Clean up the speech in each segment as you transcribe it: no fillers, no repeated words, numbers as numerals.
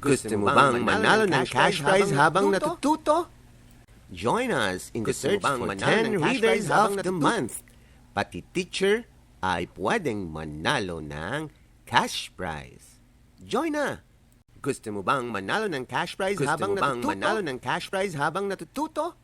Gusto mo bang manalo ng cash prize habang natututo? Join us in the search for 10 readers of the month. Pati teacher ay pwedeng manalo ng cash prize. Join na! Gusto mo bang manalo ng cash prize habang natututo?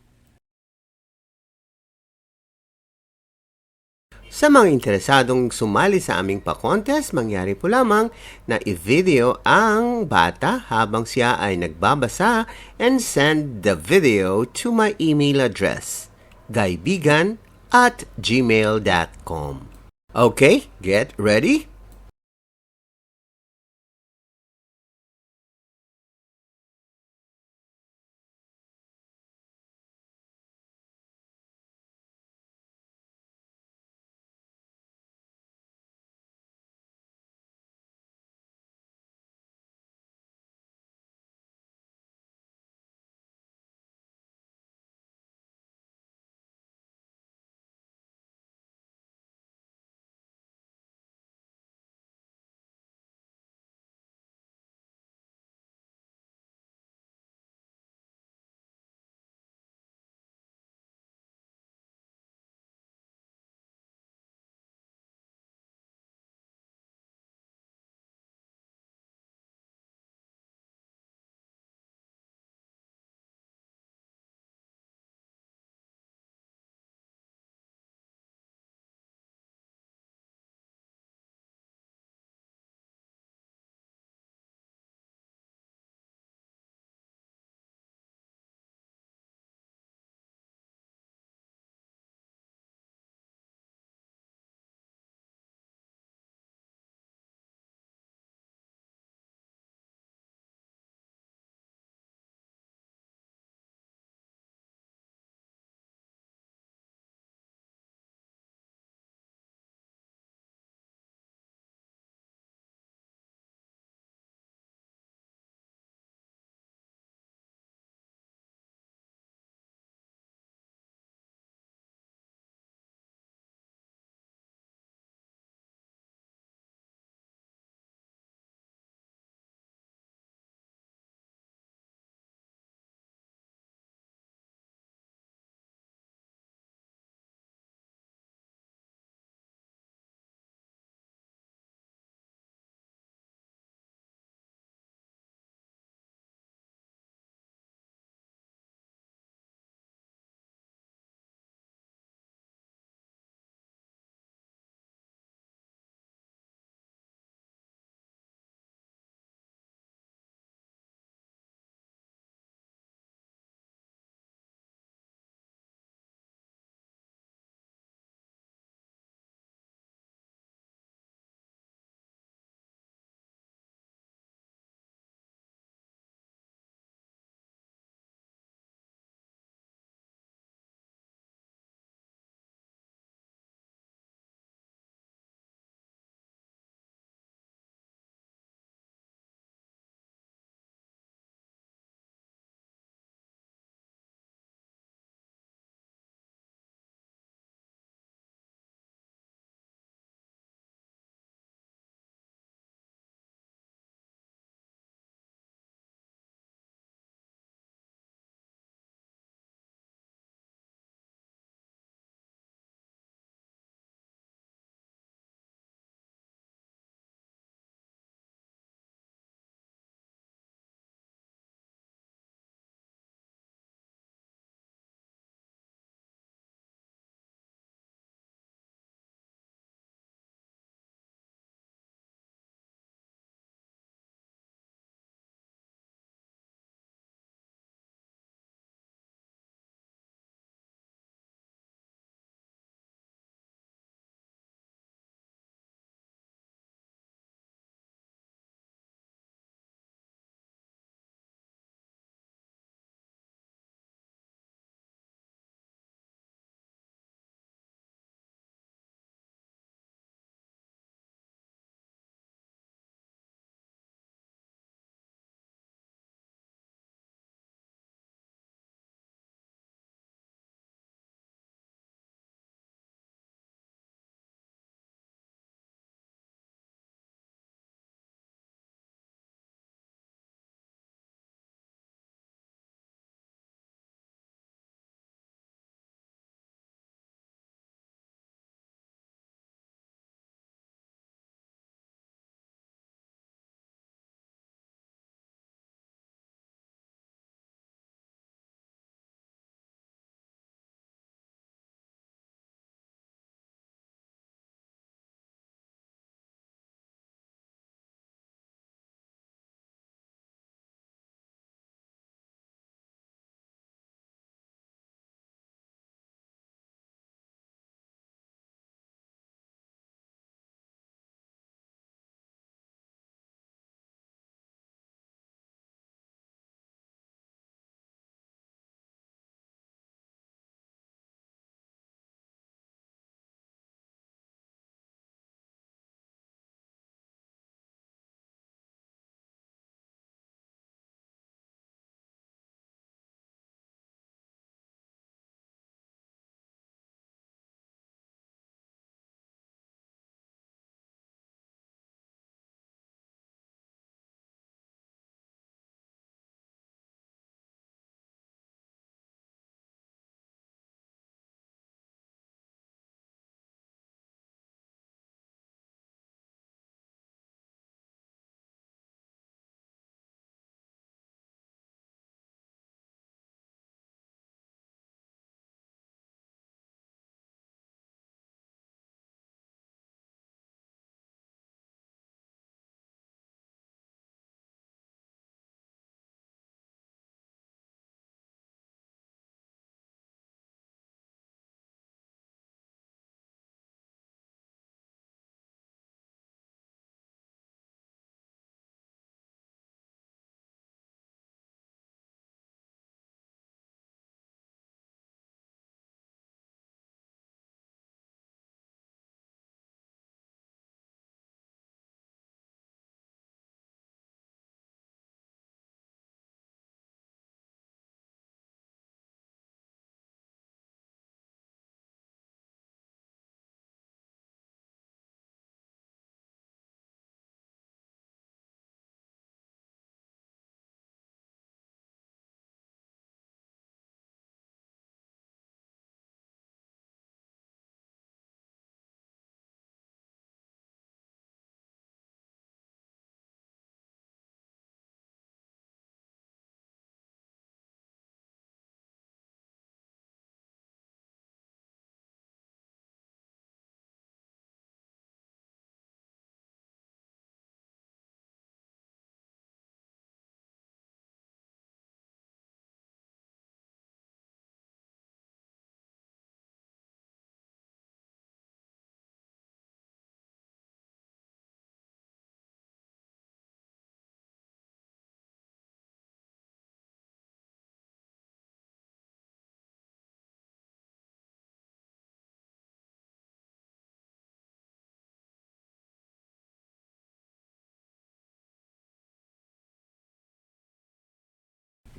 Sa mga interesadong sumali sa aming pa-contest, mangyari po lamang na i-video ang bata habang siya ay nagbabasa and send the video to my email address, gaibigan@gmail.com. Okay, get ready?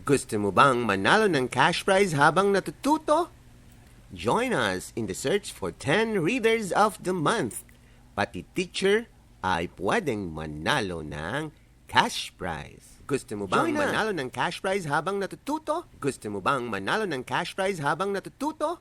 Gusto mo bang manalo ng cash prize habang natututo? Join us in the search for 10 Readers of the Month. Pati teacher ay pwedeng manalo ng cash prize. Gusto mo bang manalo ng cash prize habang natututo? Gusto mo bang manalo ng cash prize habang natututo?